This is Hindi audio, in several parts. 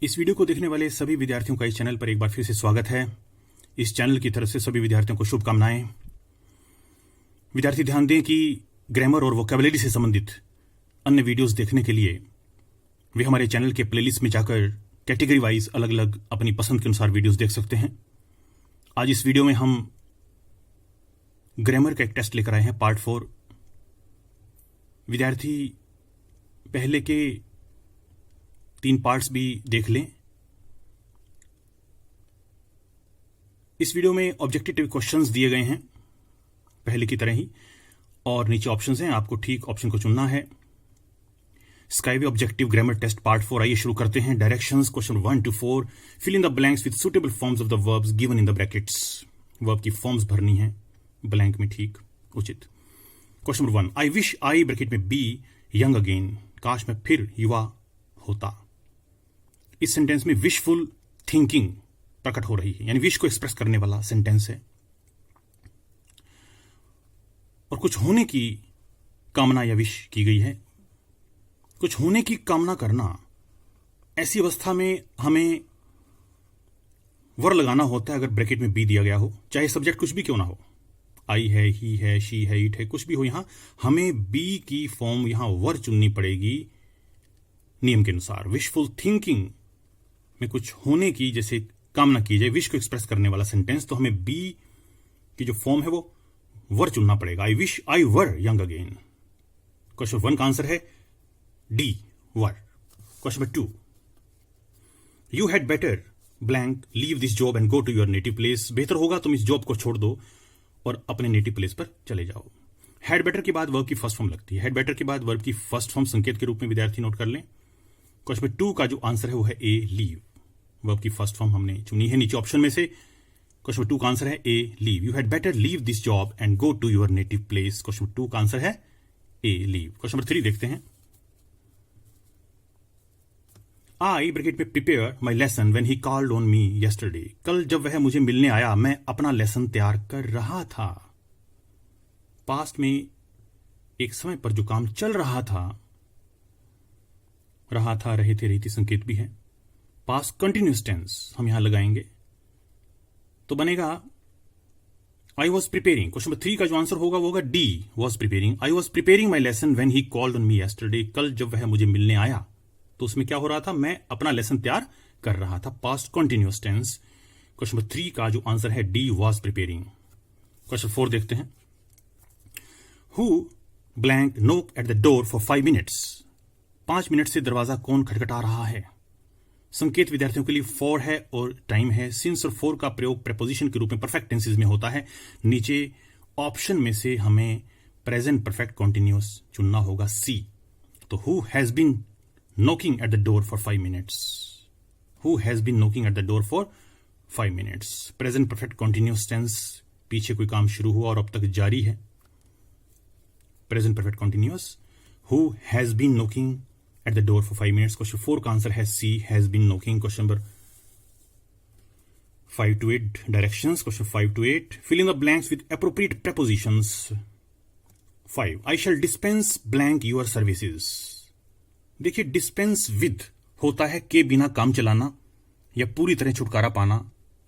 इस वीडियो को देखने वाले सभी विद्यार्थियों का इस चैनल पर एक बार फिर से स्वागत है। इस चैनल की तरफ से सभी विद्यार्थियों को शुभकामनाएं। विद्यार्थी ध्यान दें कि ग्रामर और वोकैबुलरी से संबंधित अन्य वीडियोस देखने के लिए वे हमारे चैनल के प्लेलिस्ट में जाकर कैटेगरी वाइज अलग अलग अपनी पसंद के अनुसार वीडियोस देख सकते हैं। आज इस वीडियो में हम ग्रामर का एक टेस्ट लेकर आए हैं, पार्ट 4। विद्यार्थी पहले के 3 पार्ट्स भी देख लें। इस वीडियो में ऑब्जेक्टिव क्वेश्चंस दिए गए हैं पहले की तरह ही, और नीचे ऑप्शंस हैं, आपको ठीक ऑप्शन को चुनना है। Skyway objective grammar test part 4। आइए शुरू करते हैं। Directions question 1 to 4। Fill in the blanks with suitable forms of the verbs given in the brackets. Verb की फॉर्म्स भरनी है ब्लैंक में, ठीक उचित। Question number 1, I wish I bracket में बी यंग अगेन। काश मैं फिर युवा होता। इस सेंटेंस में विशफुल थिंकिंग प्रकट हो रही है, यानी विश को एक्सप्रेस करने वाला सेंटेंस है, और कुछ होने की कामना या विश की गई है। कुछ होने की कामना करना, ऐसी अवस्था में हमें वर लगाना होता है अगर ब्रैकेट में बी दिया गया हो, चाहे सब्जेक्ट कुछ भी क्यों ना हो। आई है, ही है, शी है, इट है, कुछ भी हो, यहां हमें बी की फॉर्म यहां वर चुननी पड़ेगी नियम के अनुसार। विशफुल थिंकिंग में कुछ होने की जैसे कामना की जाए, विश को एक्सप्रेस करने वाला सेंटेंस, तो हमें बी की जो फॉर्म है वो वर चुनना पड़ेगा। I wish I were young again. Question 1 का आंसर है D, were. Question number 2, you had better blank leave this job and go to your native place. बेहतर होगा तुम इस जॉब को छोड़ दो और अपने नेटिव प्लेस पर चले जाओ। हैड बेटर के बाद वर्ब की फर्स्ट फॉर्म लगती है। हैड बेटर के बाद वर्ब की फर्स्ट फॉर्म संकेत के रूप में विद्यार्थी नोट कर लें। क्वेश्चन नंबर 2 का जो आंसर है वो है ए, लीव। वर्ब की फर्स्ट फॉर्म हमने चुनी है नीचे ऑप्शन में से। क्वेश्चन नंबर 2 का आंसर है A, leave. You had better leave this job and go to your native place. Question number 2 का आंसर है ए, लीव। क्वेश्चन नंबर 3 देखते हैं। आई ब्रैकेट में prepare my lesson when he called on me yesterday. कल जब वह मुझे मिलने आया मैं अपना लेसन तैयार कर रहा था। पास्ट में एक समय पर जो काम चल रहा था, रहे थे, रही थी संकेत भी है। पास्ट कंटिन्यूस टेंस हम यहां लगाएंगे तो बनेगा I was preparing. Question number 3 का जो आंसर होगा वो होगा D, was preparing. I was preparing my lesson when he called on me yesterday. कल जब वह मुझे मिलने आया तो उसमें क्या हो रहा था, मैं अपना लेसन तैयार कर रहा था। Past continuous tense. Question number 3 का जो आंसर है डी, वॉज प्रिपेयरिंग। क्वेश्चन 4 देखते हैं। हु ब्लैंक नोक eight the door for 5 minutes. 5 minute से दरवाजा कौन खटखटा रहा है। संकेत विद्यार्थियों के लिए फॉर है और टाइम है। सिंस और फॉर का प्रयोग प्रेपोजिशन के रूप में परफेक्ट टेंसेस में होता है। नीचे ऑप्शन में से हमें प्रेजेंट परफेक्ट कॉन्टिन्यूअस चुनना होगा, सी। तो who has been knocking at the door for 5 minutes. Who has been knocking at the door for 5 minutes. Present perfect continuous tense, पीछे कोई काम शुरू हुआ और अब तक जारी है। Present perfect continuous. Who has been knocking at the door for 5 minutes. Question 4 का आंसर है C, has been knocking. Question number 5 to 8 directions. Question 5 to 8, fill in the blanks with appropriate prepositions। 5, I shall dispense blank your services. देखिए, डिस्पेंस विद होता है के बिना काम चलाना या पूरी तरह छुटकारा पाना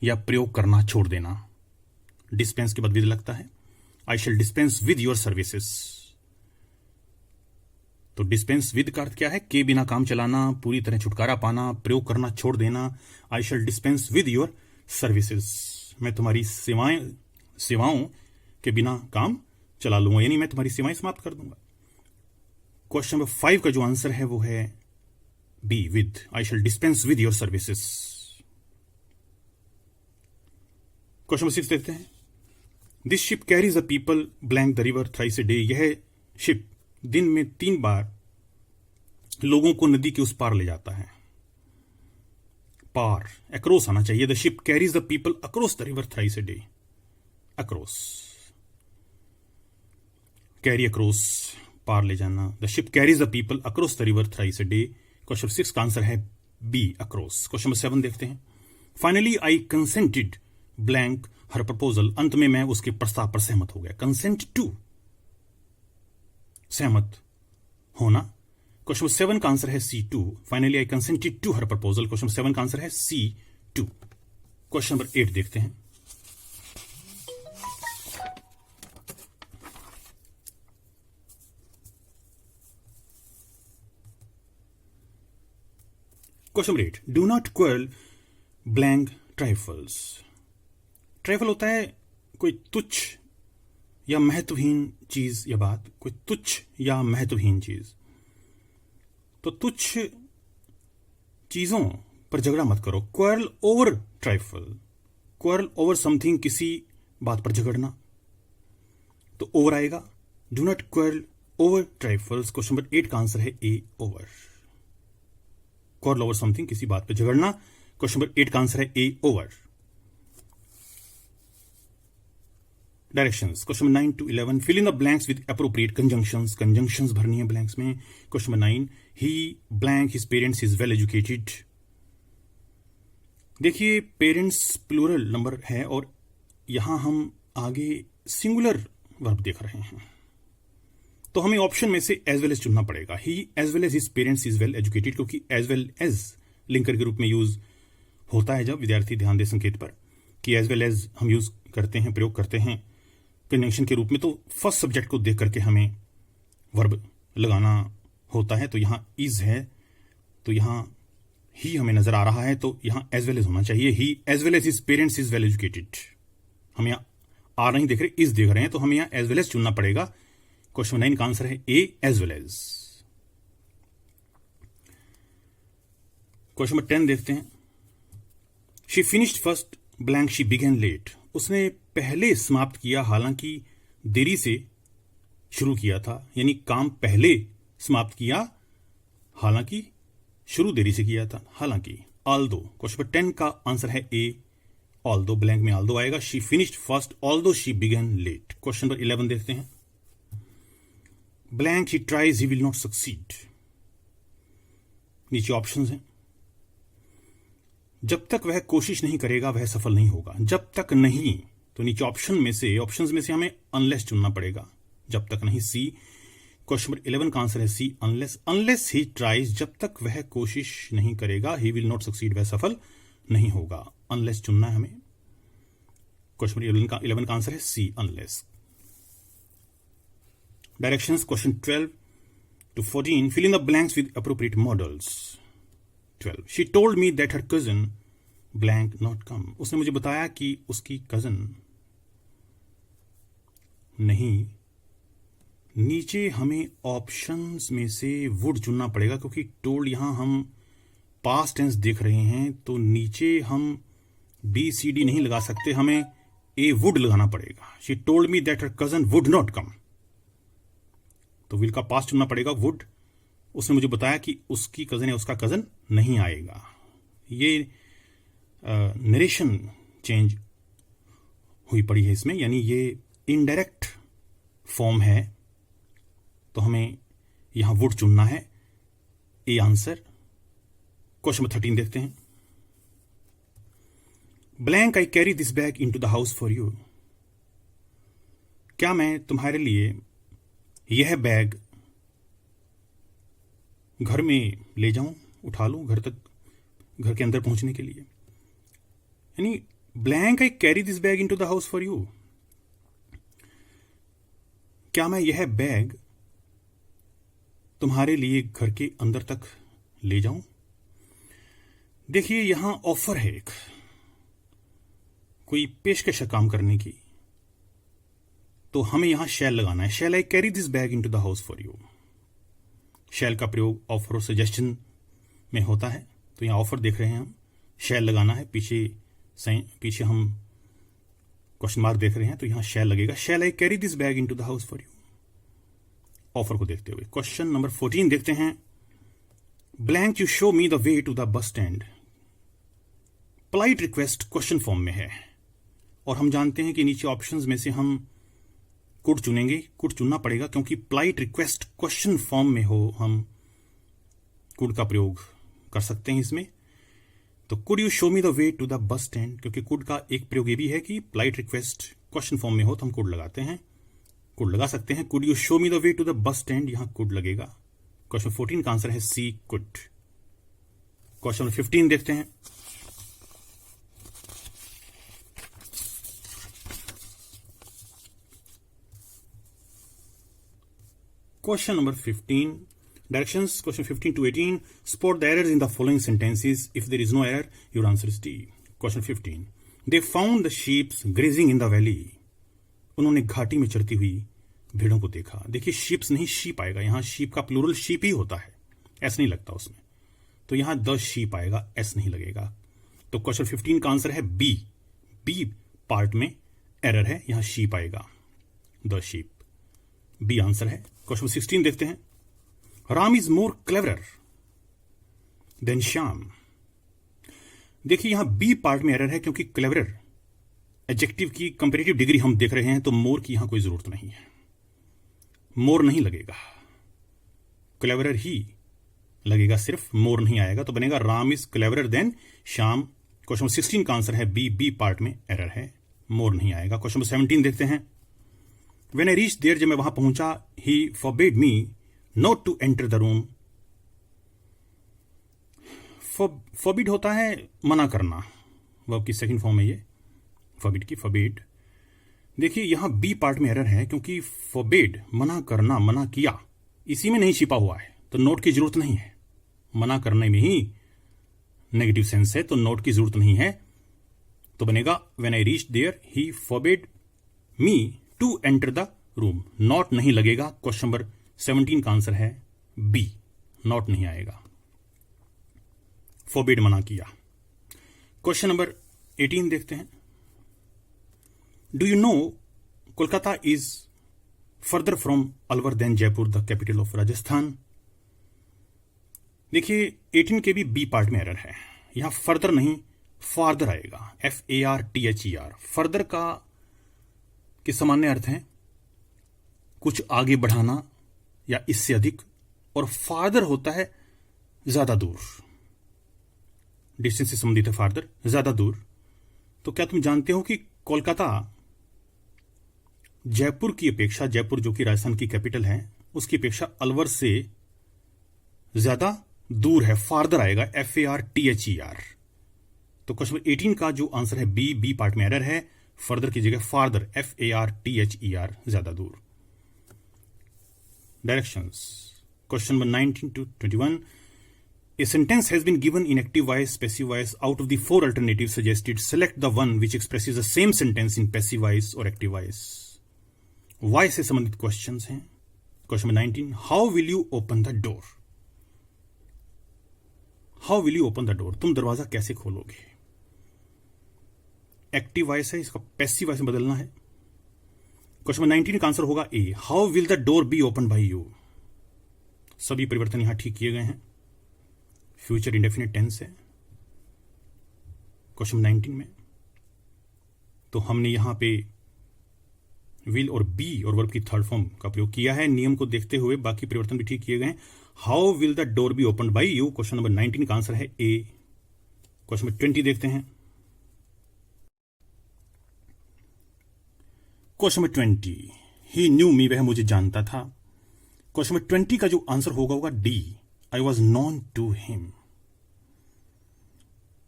या प्रयोग करना छोड़ देना। डिस्पेंस के बाद विद लगता है। आई shall dispense with your services. तो डिस्पेंस विद का अर्थ क्या है, के बिना काम चलाना, पूरी तरह छुटकारा पाना, प्रयोग करना छोड़ देना। आई shall dispense with your services. मैं तुम्हारी सेवाओं के बिना काम चला लूंगा, यानी मैं तुम्हारी सेवाएं समाप्त कर दूंगा। क्वेश्चन नंबर 5 का जो आंसर है वो है B, with. I shall dispense with your services. Question number 6 देखते हैं। This ship carries the people blank the river thrice a day. यह शिप दिन में 3 बार लोगों को नदी के उस पार ले जाता है। पार, अक्रॉस आना चाहिए। The ship carries the people across the river thrice a day. Across, carry, across, पार ले जाना। The ship carries the people across the river thrice a day. Question 6 का आंसर है बी, अक्रॉस। क्वेश्चन नंबर 7 देखते हैं। Finally I consented blank her proposal. अंत में मैं उसके प्रस्ताव पर सहमत हो गया। कंसेंट टू, सहमत होना। क्वेश्चन 7 का आंसर है C2। Finally I consented to her proposal. Question 7 का आंसर है C2। क्वेश्चन नंबर 8 देखते हैं। Question number 8, do not quarrel blank trifles. Trifle होता है कोई तुच्छ या महत्वहीन चीज या बात, कोई तुच्छ या महत्वहीन चीज। तो तुच्छ चीजों पर झगड़ा मत करो। Quarrel over trifle, quarrel over something, किसी बात पर झगड़ना, तो ओवर आएगा। Do not quarrel over trifles. Question number 8 का आंसर है A, over. Quarrel over something, किसी बात पर झगड़ना। क्वेश्चन नंबर 8 का आंसर है A, over. Directions, question number 9 to 11, fill in the blanks with appropriate conjunctions. Conjunctions भरनी है ब्लैंक्स में। Question number 9, he blank his parents is well educated. देखिए पेरेंट्स प्लूरल नंबर है और यहां हम आगे सिंगुलर वर्ब देख रहे हैं, तो हमें ऑप्शन में से एज वेल एज चुनना पड़ेगा। He as well as his parents is well educated, क्योंकि एज वेल एज लिंकर के रूप में यूज होता है जब विद्यार्थी ध्यान दे संकेत पर कि एज वेल एज हम यूज करते हैं, प्रयोग करते हैं कंजंक्शन के रूप में, तो फर्स्ट सब्जेक्ट को देख करके हमें वर्ब लगाना होता है। तो यहां इज है, तो यहां ही हमें नजर आ रहा है, तो यहां एज वेल एज होना चाहिए। He as well as his parents is well educated. हम यहां आर नहीं देख रहे, इज देख रहे हैं, तो हमें यहां एज वेल एज चुनना पड़ेगा। क्वेश्चन 9 का आंसर है A, as well as. Question number 10 देखते हैं। She finished first blank she began late. उसने पहले समाप्त किया, हालांकि देरी से शुरू किया था, यानी काम पहले समाप्त किया, हालांकि शुरू देरी से किया था। हालांकि ऑल्दो, क्वेश्चन नंबर 10 का आंसर है ए, ऑल्दो। ब्लैंक में ऑल्दो आएगा। She finished first although she began late. Question number 11 देखते हैं। Blank he tries he will not succeed. नीचे ऑप्शंस हैं। जब तक वह कोशिश नहीं करेगा वह सफल नहीं होगा। जब तक नहीं, तो नीचे ऑप्शंस में से हमें अनलेस चुनना पड़ेगा। जब तक नहीं, सी। क्वेश्चन नंबर 11 का आंसर है सी, अनलेस। अनलेस ही ट्राइज, जब तक वह कोशिश नहीं करेगा, ही विल नॉट सक्सीड, वह सफल नहीं होगा। अनलेस चुनना है हमें। क्वेश्चन नंबर 11 का आंसर है सी, unless. Directions, question 12 to 14, fill in the blanks with appropriate models. 12, she told me that her cousin blank not come. उसने मुझे बताया कि उसकी कजन नहीं। नीचे हमें ऑप्शंस में से वुड चुनना पड़ेगा, क्योंकि टोल्ड यहां हम पास्ट टेंस देख रहे हैं, तो नीचे हम बी सी डी नहीं लगा सकते, हमें ए वुड लगाना पड़ेगा। She told me that her cousin would not come, तो विल का पास्ट चुनना पड़ेगा, वुड। उसने मुझे बताया कि उसकी कजन या उसका कजन नहीं आएगा। ये नरेशन चेंज हुई पड़ी है इसमें, यानी ये इनडायरेक्ट फॉर्म है, तो हमें यहां वुड चुनना है। A answer. क्वेश्चन नंबर 13 देखते हैं। Blank I carry this bag into the house for you. क्या मैं तुम्हारे लिए यह बैग घर में ले जाऊं, उठा लूं घर तक, घर के अंदर पहुंचने के लिए। यानी blank I carry this bag into the house for you. क्या मैं यह बैग तुम्हारे लिए घर के अंदर तक ले जाऊं। देखिए यहां ऑफर है, एक कोई पेशकश है काम करने की, तो हमें यहां शैल लगाना है। Shall I carry this bag into the house for you. Shall का प्रयोग ऑफर और सजेशन में होता है, तो यहां ऑफर देख रहे हैं हम, शैल लगाना है। पीछे हम क्वेश्चन मार्क देख रहे हैं, तो यहां शैल लगेगा। Shall I carry this bag into the house for you, offer को देखते हुए। क्वेश्चन नंबर 14 देखते हैं। Blank you show me the way to the bus stand. Polite request question form में है, और हम जानते हैं कि नीचे ऑप्शंस में से हम कुड चुनेंगे। कुड चुनना पड़ेगा, क्योंकि पोलाइट रिक्वेस्ट क्वेश्चन फॉर्म में हो, हम कुड का प्रयोग कर सकते हैं इसमें। तो could you show me the way to the bus stand, क्योंकि कुड का एक प्रयोग ये भी है कि पोलाइट रिक्वेस्ट क्वेश्चन फॉर्म में हो तो हम कुड लगाते हैं, कुड लगा सकते हैं। Could you show me the way to the bus stand, यहां कुड लगेगा। क्वेश्चन 14 का आंसर है सी कुड। क्वेश्चन 15 देखते हैं। Question number 15, directions, question 15 to 18, spot the errors in the following sentences. If there is no error, your answer is D. Question 15, they found the sheep grazing in the valley. उन्होंने घाटी में चरती हुई भेड़ों को देखा। देखिए शीप्स नहीं शीप आएगा, यहां शीप का प्लूरल शीप ही होता है, एस नहीं लगता उसमें, तो यहां द शीप आएगा, एस नहीं लगेगा। तो क्वेश्चन 15 का आंसर है बी। बी पार्ट में एरर है, यहां शीप आएगा, द शीप, बी आंसर है। क्वेश्चन 16 देखते हैं। Ram is more cleverer than Shyam. देखिए यहां बी पार्ट में एरर है क्योंकि क्लेवरर एडजेक्टिव की कंपेरेटिव डिग्री हम देख रहे हैं, तो मोर की यहां कोई जरूरत नहीं है, मोर नहीं लगेगा, क्लेवरर ही लगेगा, सिर्फ मोर नहीं आएगा, तो बनेगा Ram is cleverer than Shyam. Question 16 का आंसर है बी। बी पार्ट में एरर है, मोर नहीं आएगा। क्वेश्चन 17 देखते हैं। When I reached there, जब मैं वहां पहुंचा, he forbade me not to enter the room. Forbid होता है मना करना, वर्ब की सेकंड फॉर्म है ये, forbid की forbade। देखिए यहां बी पार्ट में एरर है क्योंकि forbade मना करना, मना किया, इसी में नहीं छिपा हुआ है, तो नोट की जरूरत नहीं है, मना करने में ही नेगेटिव सेंस है, तो नोट की जरूरत नहीं है, तो बनेगा when I reached there, he forbade me to enter the room. Not नहीं लगेगा, क्वेश्चन नंबर 17 का आंसर है बी, नॉट नहीं आएगा, फोरबिड मना किया। क्वेश्चन नंबर 18 देखते हैं। Do you know Kolkata is further from Alwar than Jaipur the capital of Rajasthan. देखिए 18 के भी बी पार्ट में एरर है, यहां फर्दर नहीं फार्दर आएगा, FARTHER। फर्दर का के सामान्य अर्थ हैं कुछ आगे बढ़ाना या इससे अधिक, और फार्दर होता है ज्यादा दूर, डिस्टेंस से संबंधित है फार्दर, ज्यादा दूर। तो क्या तुम जानते हो कि कोलकाता जयपुर की अपेक्षा, जयपुर जो कि राजस्थान की कैपिटल है, उसकी अपेक्षा अलवर से ज्यादा दूर है, फार्दर आएगा, FARTHER। तो क्वेश्चन 18 का जो आंसर है बी। बी पार्ट में एरर है, फर्दर की जगह फार्दर, FARTHER, ज्यादा दूर। Directions, question number 19 to 21। A sentence has been given in active voice, passive voice. Out of the 4 alternatives suggested, select the one which expresses the same sentence in passive voice or active voice. Why से संबंधित क्वेश्चंस हैं। Question number 19, how will you open the door? How will you open the door? तुम दरवाजा कैसे खोलोगे। एक्टिव वॉइस है, इसका पैसिव वॉइस में बदलना है। क्वेश्चन नंबर 19 का आंसर होगा A. How will the door be open by you. सभी परिवर्तन यहां ठीक किए गए हैं, फ्यूचर इंडेफिनिट टेंस है क्वेश्चन 19 में, तो हमने यहां पे विल और बी और वर्ब की थर्ड फॉर्म का प्रयोग किया है। नियम को देखते हुए बाकी परिवर्तन भी ठीक किए गए हैं। How will the door be open by you, question number 19 का आंसर है ए। क्वेश्चन नंबर 20 देखते हैं। क्वेश्चन नंबर 20, ही न्यू मी, वह मुझे जानता था। क्वेश्चन नंबर 20 का जो आंसर होगा D, I was known to him.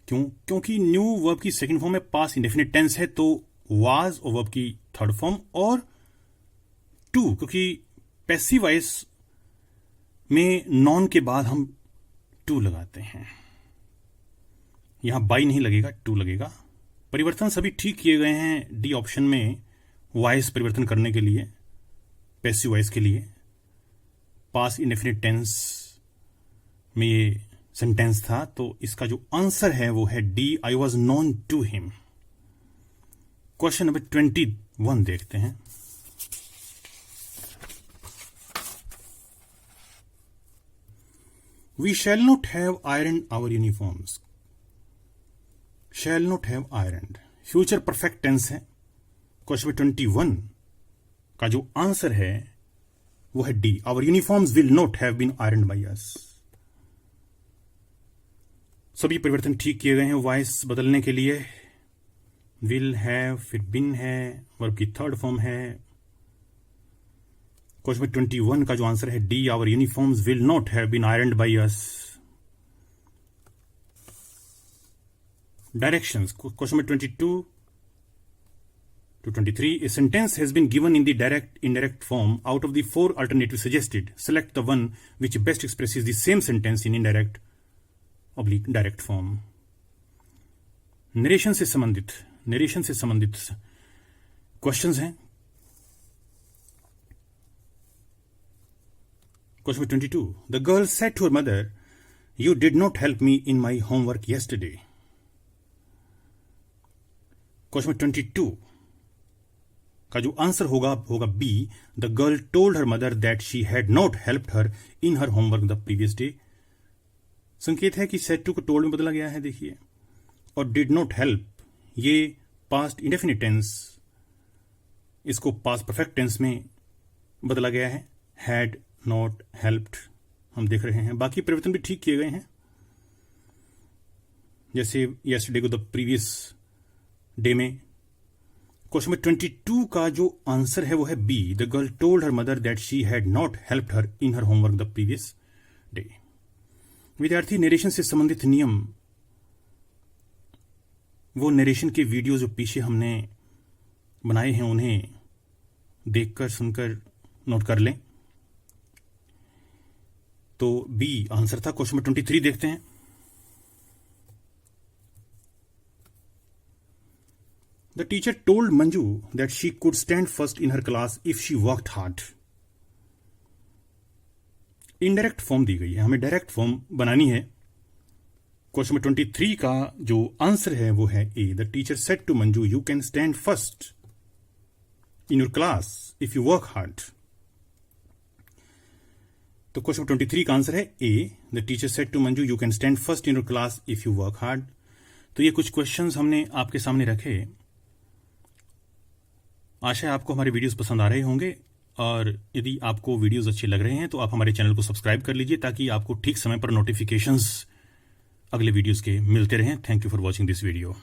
क्यों? क्योंकि न्यू वर्ब की सेकंड फॉर्म में पास इंडेफिनिट टेंस है, तो वाज और वर्ब की थर्ड फॉर्म, और टू क्योंकि पैसिव वॉइस में नॉन के बाद हम टू लगाते हैं, यहां बाई नहीं लगेगा, टू लगेगा। परिवर्तन सभी ठीक किए गए हैं डी ऑप्शन में, वॉइस परिवर्तन करने के लिए, पैसिव वॉइस के लिए। पास इंडेफिनिट टेंस में ये सेंटेंस था, तो इसका जो आंसर है वो है D, I was known to him. Question number 21 देखते हैं। We shall not have iron our uniforms. Shall not have iron future perfect tense है। क्वेश्चन 21 का जो आंसर है वो है D, our uniforms will not have been iron by us. सभी परिवर्तन ठीक किए गए हैं वॉइस बदलने के लिए। विल हैव, फिर बिन है, वर्ब की थर्ड फॉर्म है। क्वेश्चन नंबर 21 का जो आंसर है D, our uniforms will not have been ironed by us. Directions, question number 22 to 23, a sentence has been given in the direct indirect form. Out of the 4 alternatives suggested, select the one which best expresses the same sentence in indirect oblique direct form. Narration से संबंधित क्वेश्चंस हैं। Question 22, the girl said to her mother, you did not help me in my homework yesterday. Question 22 का जो आंसर होगा B, the girl told her mother that she had not helped her in her homework the previous day. संकेत है कि सेड टू को टोल्ड में बदला गया है, देखिए, और डिड नॉट हेल्प ये पास्ट इंडेफिनिट टेंस, इसको पास्ट परफेक्ट टेंस में बदला गया है, हैड नॉट हेल्प्ड हम देख रहे हैं। बाकी परिवर्तन भी ठीक किए गए हैं, जैसे यस्टरडे को द प्रीवियस डे में। क्वेश्चन नंबर 22 का जो आंसर है वो है B, the girl told her mother that she had not helped her in her homework the previous day. विद्यार्थी, नरेशन से संबंधित नियम, वो नरेशन के वीडियो जो पीछे हमने बनाए हैं उन्हें देखकर सुनकर नोट कर लें। तो बी आंसर था। क्वेश्चन नंबर 23 देखते हैं। The teacher told Manju that she could stand first in her class if she worked hard. Indirect form दी गई है, हमें डायरेक्ट फॉर्म बनानी है। क्वेश्चन नंबर 23 का जो आंसर है वो है A, the teacher said to Manju, you can stand first in your class if you work hard. तो क्वेश्चन नंबर 23 का आंसर है A, the teacher said to Manju, you can stand first in your class if you work hard. तो ये कुछ क्वेश्चंस हमने आपके सामने रखे। आशा है आपको हमारे वीडियोस पसंद आ रहे होंगे, और यदि आपको वीडियोस अच्छे लग रहे हैं तो आप हमारे चैनल को सब्सक्राइब कर लीजिए ताकि आपको ठीक समय पर नोटिफिकेशंस अगले वीडियोस के मिलते रहें। Thank you for watching this video.